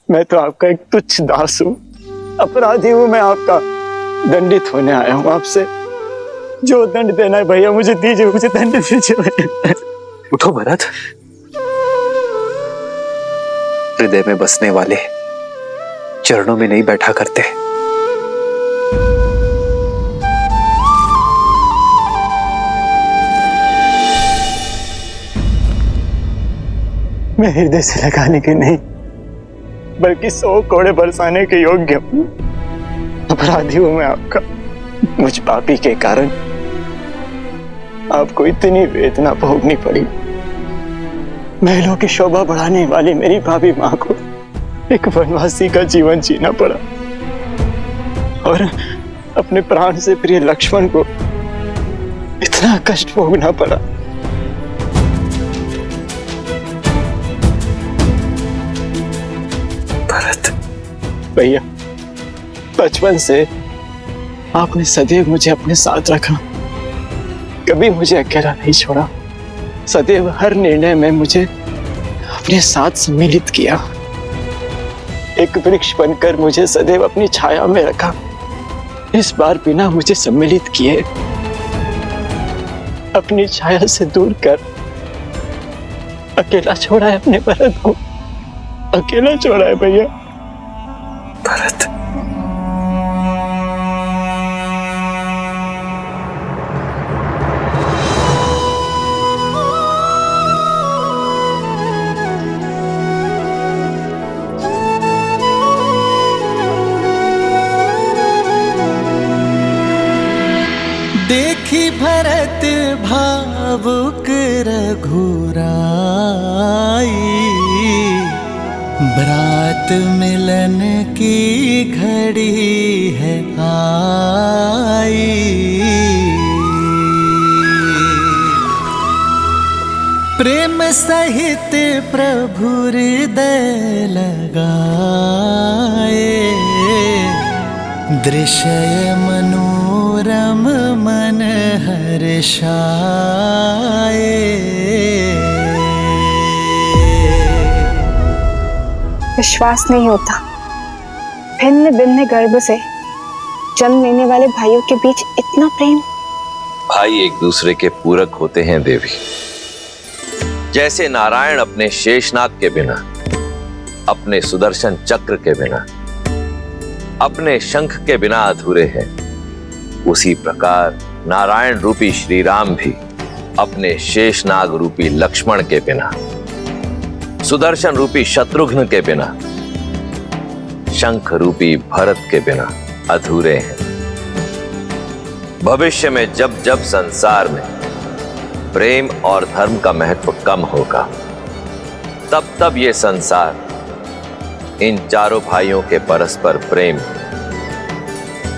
मैं तो आपका एक तुच्छ दास हूँ, अपराधी हूँ। मैं आपका दंडित होने आया हूँ आपसे। जो दंड देना है भैया मुझे दीजिए, मुझे दंड दीजिए भैया। उठो भरत। हृदय में बसने वाले चरणों में नहीं बैठा करते। मैं हृदय से लगाने के नहीं बल्कि 100 कोड़े बरसाने के योग्य हूँ। अपराधी हूँ मैं आपका। मुझ पापी के कारण आपको इतनी वेदना भोगनी पड़ी। महलों की शोभा बढ़ाने वाली मेरी भाभी माँ को एक वनवासी का जीवन जीना पड़ा और अपने प्राण से प्रिय लक्ष्मण को इतना कष्ट भोगना पड़ा। भरत भैया, बचपन से आपने सदैव मुझे अपने साथ रखा, कभी मुझे अकेला नहीं छोड़ा। सदैव हर निर्णय में मुझे अपने साथ सम्मिलित किया। एक वृक्ष बनकर मुझे सदैव अपनी छाया में रखा। इस बार बिना मुझे सम्मिलित किए अपनी छाया से दूर कर अकेला छोड़ा है अपने भरत को। अकेला छोड़ा है भैया। भरत देखी भरत भावुक रघुराई, ब्रात मिलन की घड़ी है आई। प्रेम सहित प्रभु हृदय लगाए, दृश्य मनोरम मन हर्षाए। विश्वास नहीं होता, भिन्न भिन्न गर्भ से जन्म लेने वाले भाइयों के बीच इतना प्रेम। भाई एक दूसरे के पूरक होते हैं देवी। जैसे नारायण अपने शेषनाग के बिना, अपने सुदर्शन चक्र के बिना, अपने शंख के बिना अधूरे हैं, उसी प्रकार नारायण रूपी श्री राम भी अपने शेषनाग रूपी लक्ष्मण के बिना, सुदर्शन रूपी शत्रुघ्न के बिना, शंख रूपी भरत के बिना अधूरे हैं। भविष्य में जब जब संसार में प्रेम और धर्म का महत्व कम होगा, तब तब ये संसार इन चारों भाइयों के परस्पर प्रेम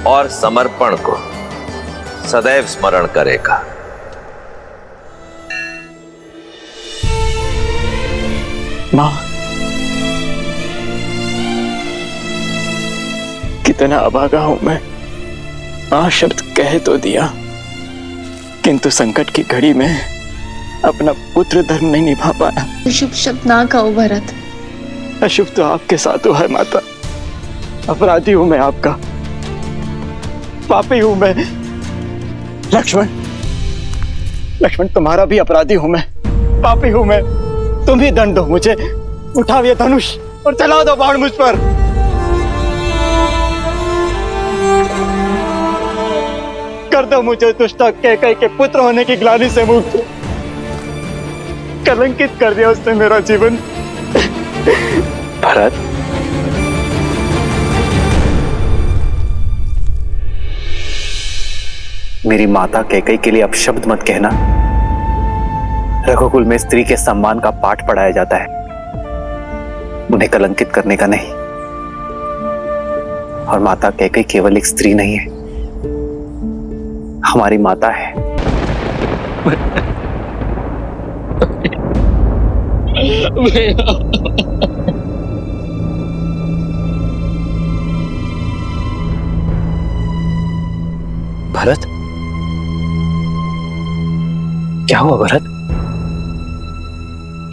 और समर्पण को सदैव स्मरण करेगा। मां, कितना अभागा हूं मैं। मां शब्द कह तो दिया, किंतु संकट की घड़ी में अपना पुत्र धर्म नहीं निभा पाया। अशुभ शब्द ना कहो भरत। अशुभ तो आपके साथ हुआ है माता। अपराधी हूं मैं आपका, पापी हूं मैं। लक्ष्मण तुम्हारा भी अपराधी हूं मैं, पापी हूं मैं। तुम ही दंड दो मुझे। उठाओ ये धनुष और चला दो बाण मुझ पर। कर दो मुझे दुष्ट कैकई के पुत्र होने की ग्लानि से मुक्त। कलंकित कर दिया उसने मेरा जीवन। भरत, मेरी माता कैकई के लिए अपशब्द मत कहना। रघुकुल में स्त्री के सम्मान का पाठ पढ़ाया जाता है, उन्हें कलंकित करने का नहीं। और माता कैकई केवल एक स्त्री नहीं है, हमारी माता है। भरत, क्या हुआ भरत?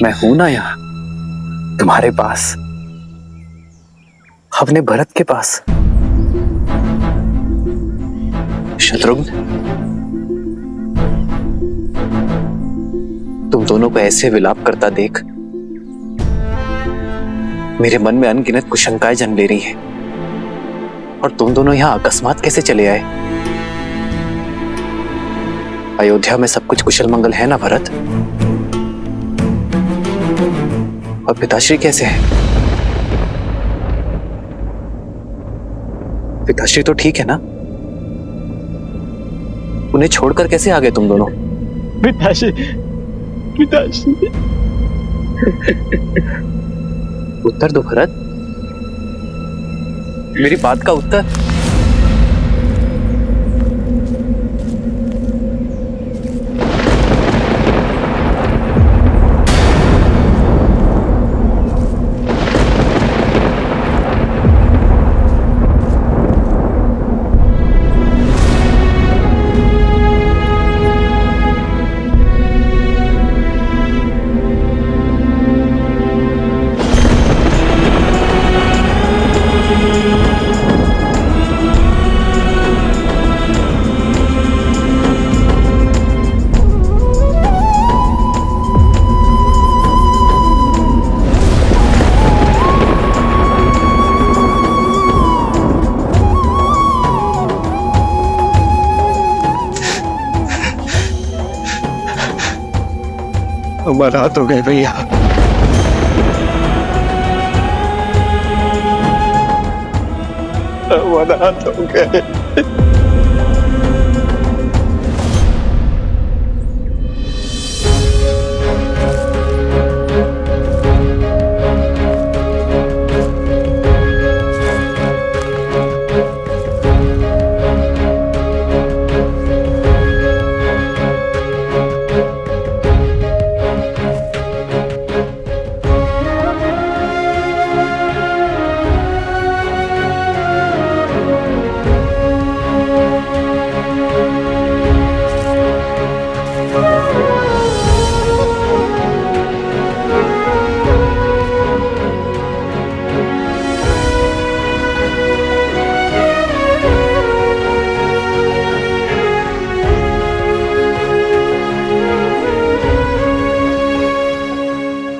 मैं हूं ना यहां तुम्हारे पास। अपने भरत के पास। शत्रुघ्न, तुम दोनों को ऐसे विलाप करता देख मेरे मन में अनगिनत कुशंकाएं जन्म ले रही हैं। और तुम दोनों यहां अकस्मात कैसे चले आए? अयोध्या में सब कुछ कुशल मंगल है ना भरत? और पिताश्री कैसे हैं? पिताश्री तो ठीक है ना? उन्हें छोड़कर कैसे आ गए तुम दोनों? पिताश्री, पिताश्री। उत्तर दो भरत, मेरी बात का उत्तर। हमारा हाथ हो गए भैया। हमारा हाथ हो गए।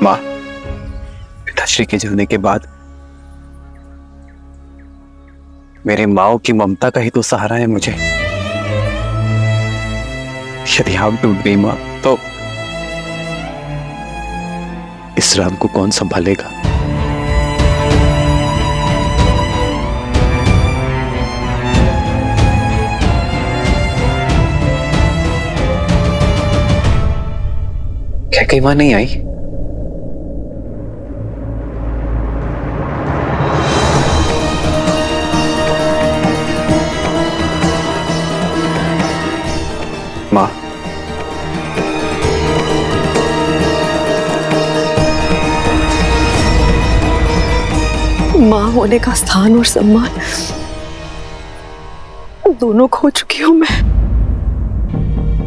माँ, पिताश्री के जाने के बाद मेरे माओ की ममता का ही तो सहारा है मुझे। यदि आप टूट गई माँ, तो इस राम को कौन संभालेगा? क्या कई माँ नहीं आई? माँ, माँ होने का स्थान और सम्मान दोनों खो चुकी हूं मैं।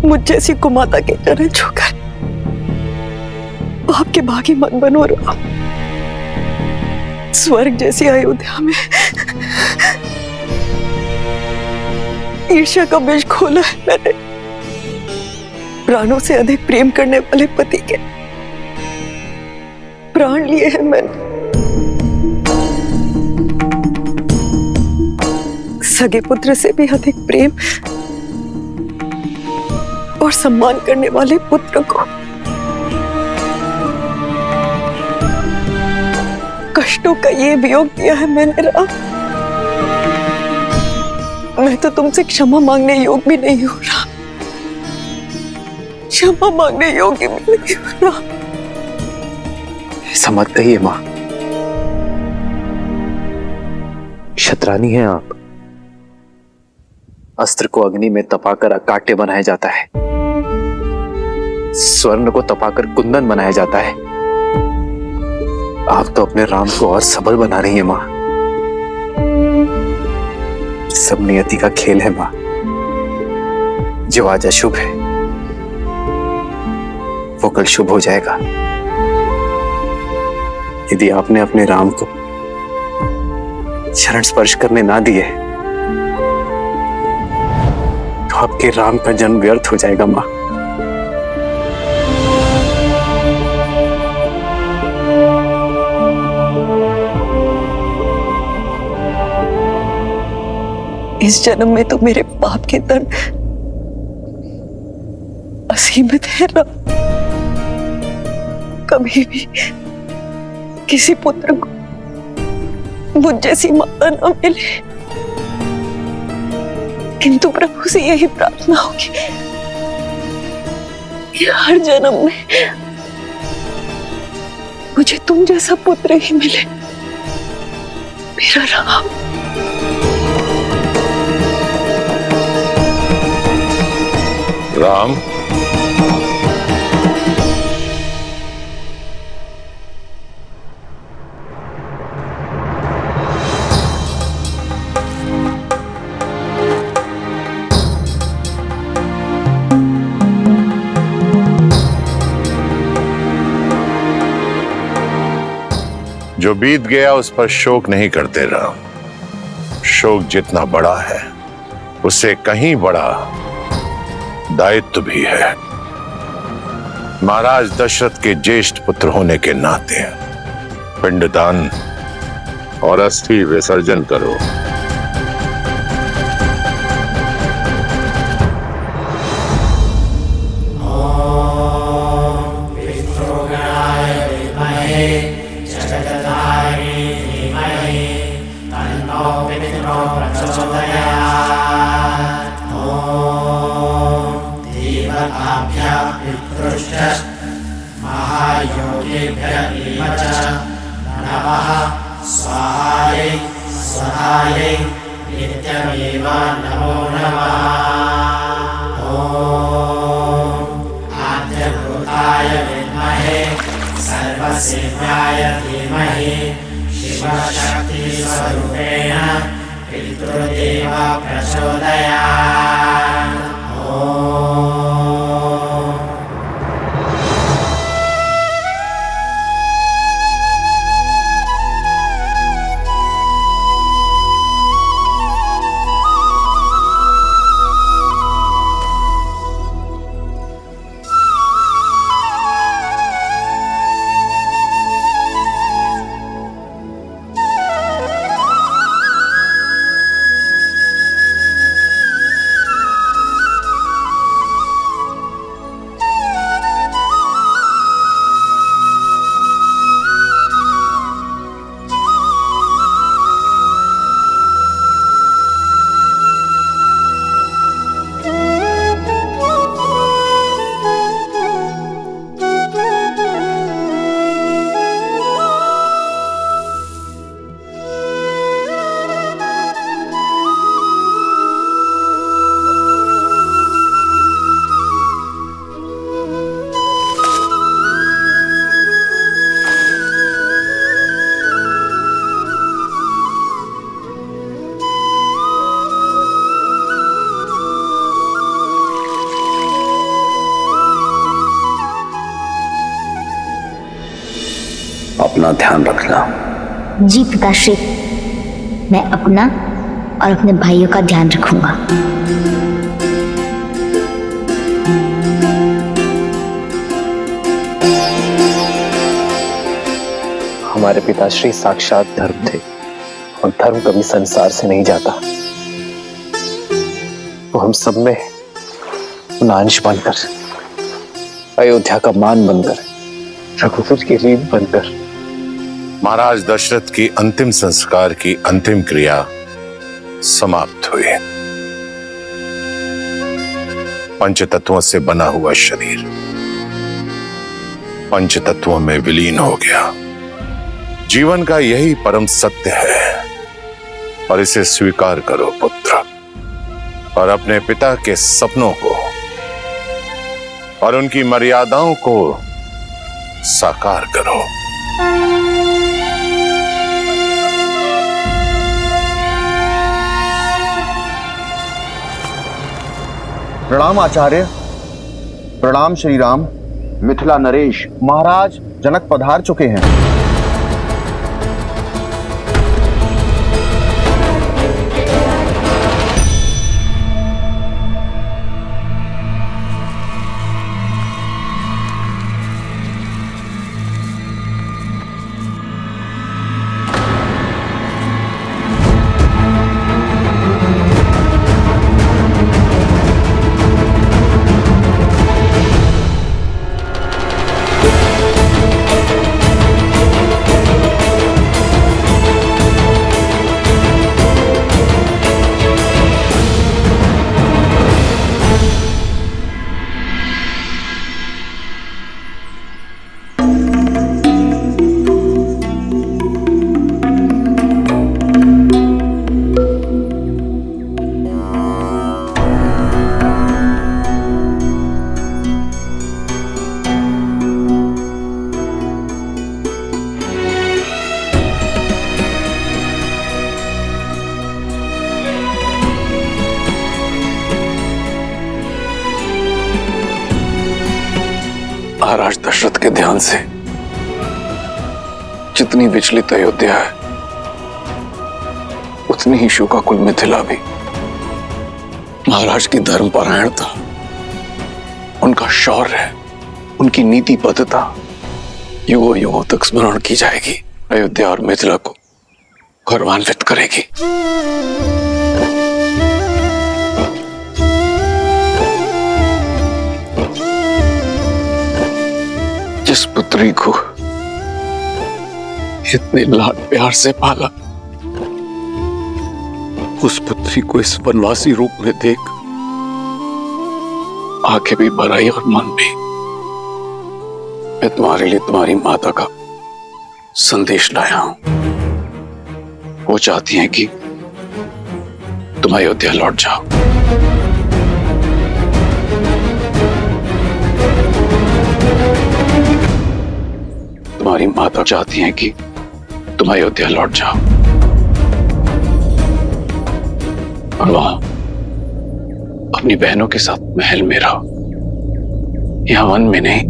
मुझ जैसी कुमाता के चरण छूकर आपके भागी मत बनो राम। स्वर्ग जैसी अयोध्या में ईर्ष्या का बीज खोला है मैंने। प्राणों से अधिक प्रेम करने वाले पति के प्राण लिए हैं मैंने। सगे पुत्र से भी अधिक प्रेम और सम्मान करने वाले पुत्र को कष्टों का ये वियोग दिया है मैंने राम। मैं तो तुमसे क्षमा मांगने योग्य भी नहीं हो रहा, क्षमा मांगने योग्य भी नहीं हो रहा। ऐसा मत कहिए माँ, शतरानी हैं आप। अस्त्र को अग्नि में तपाकर कांटे बनाया जाता है, स्वर्ण को तपाकर कुंदन बनाया जाता है। आप तो अपने राम को और सबल बना रही हैं माँ। सब नियति का खेल है माँ। जो आज अशुभ है वो कल शुभ हो जाएगा। यदि आपने अपने राम को चरण स्पर्श करने ना दिए तो आपके राम का जन्म व्यर्थ हो जाएगा मां। इस जन्म में तो मेरे पाप के दंड असीमित है राम। कभी भी किसी पुत्र को मुझ जैसी माता न मिले, किंतु प्रभु से यही प्रार्थना होगी कि हर जन्म में मुझे तुम जैसा पुत्र ही मिले, मेरा राम। राम, जो बीत गया उस पर शोक नहीं करते राम। शोक जितना बड़ा है उससे कहीं बड़ा दायित्व भी है। महाराज दशरथ के ज्येष्ठ पुत्र होने के नाते पिंडदान और अस्थि विसर्जन करो। अपना ध्यान रखना। जी पिताश्री, मैं अपना और अपने भाइयों का ध्यान रखूंगा। हमारे पिताश्री साक्षात धर्म थे और धर्म कभी संसार से नहीं जाता। वो हम सब में अंश बनकर, अयोध्या का मान बनकर, रघुकुल की रीत बनकर महाराज दशरथ की अंतिम संस्कार की अंतिम क्रिया समाप्त हुई। पंच तत्वों से बना हुआ शरीर पंच तत्वों में विलीन हो गया। जीवन का यही परम सत्य है और इसे स्वीकार करो पुत्र, और अपने पिता के सपनों को और उनकी मर्यादाओं को साकार करो। प्रणाम आचार्य। प्रणाम श्री राम। मिथिला नरेश, महाराज जनक पधार चुके हैं। महाराज दशरथ के ध्यान से जितनी विचलित अयोध्या है, उतनी ही शोकाकुल मिथिला भी। महाराज की धर्मपरायणता, उनका शौर्य, उनकी नीतिबद्धता युगों युगों तक स्मरण की जाएगी, अयोध्या और मिथिला को गौरवान्वित करेगी। जिस पुत्री को इतने लाड प्यार से पाला, उस पुत्री को इस वनवासी रूप में देख आंखें भी भर आई और मन भी। मैं तुम्हारे लिए तुम्हारी माता का संदेश लाया हूं। वो चाहती हैं कि तुम अयोध्या लौट जाओ। तुम्हारी माता चाहती हैं कि तुम अयोध्या लौट जाओ और वहां अपनी बहनों के साथ महल में रहो, यहां वन में नहीं।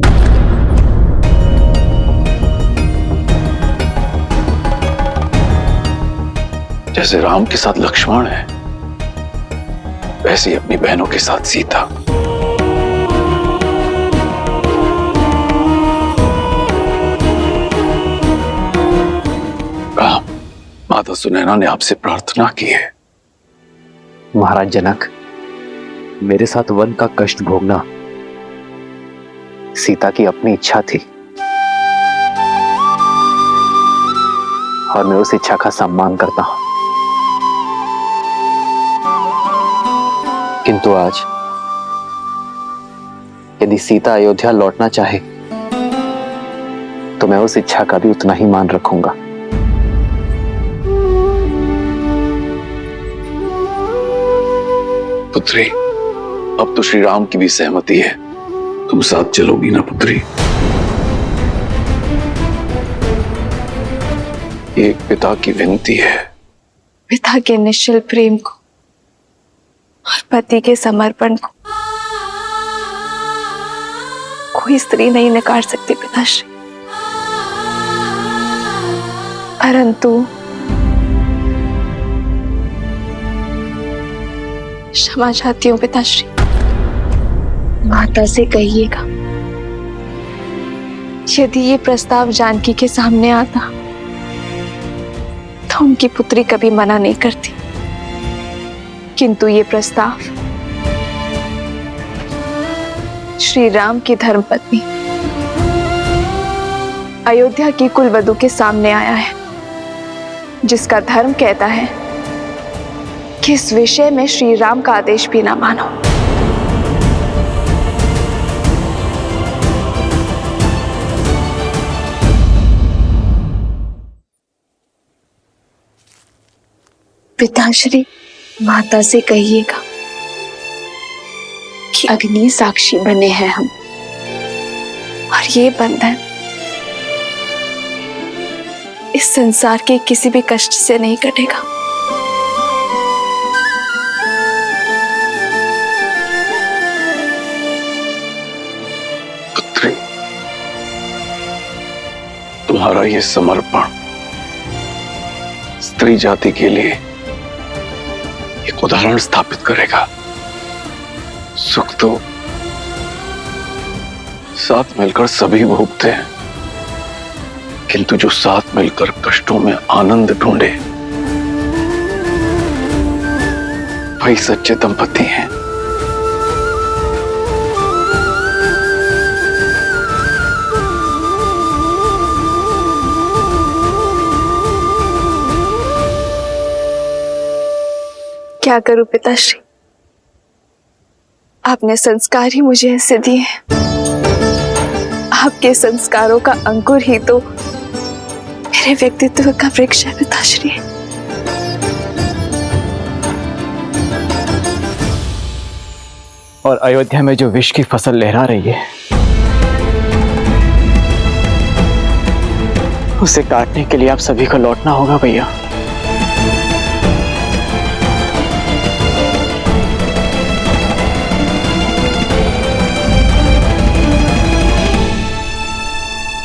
जैसे राम के साथ लक्ष्मण है, वैसे ही अपनी बहनों के साथ सीता। राम, माता सुनैना ने आपसे प्रार्थना की है। महाराज जनक, मेरे साथ वन का कष्ट भोगना सीता की अपनी इच्छा थी और मैं उस इच्छा का सम्मान करता हूं। किंतु आज यदि सीता अयोध्या लौटना चाहे तो मैं उस इच्छा का भी उतना ही मान रखूंगा। पुत्री, अब तो श्री राम की भी सहमति है, तुम साथ चलोगी ना पुत्री? एक पिता की विनती है। पिता के निश्चल प्रेम को और पति के समर्पण को कोई स्त्री नहीं नकार सकती पिताश्री, परंतु क्षमा चाहती हूँ पिताश्री। माता से कहिएगा यदि ये प्रस्ताव जानकी के सामने आता तो उनकी पुत्री कभी मना नहीं करती, किंतु ये प्रस्ताव श्री राम की धर्मपत्नी अयोध्या की कुलवधू के सामने आया है, जिसका धर्म कहता है कि इस विषय में श्री राम का आदेश भी ना मानो। पिताश्री, माता से कहिएगा कि अग्नि साक्षी बने हैं हम, और ये बंधन इस संसार के किसी भी कष्ट से नहीं कटेगा। पुत्री, तुम्हारा ये समर्पण स्त्री जाति के लिए एक उदाहरण स्थापित करेगा। सुख तो साथ मिलकर सभी भोगते हैं, किंतु जो साथ मिलकर कष्टों में आनंद ढूंढे वही सच्चे दंपति हैं। क्या करूं पिताश्री, आपने संस्कार ही मुझे ऐसे दिए हैं। आपके संस्कारों का अंकुर ही तो मेरे व्यक्तित्व का वृक्ष है पिताश्री। और अयोध्या में जो विष की फसल लहरा रही है, उसे काटने के लिए आप सभी को लौटना होगा भैया।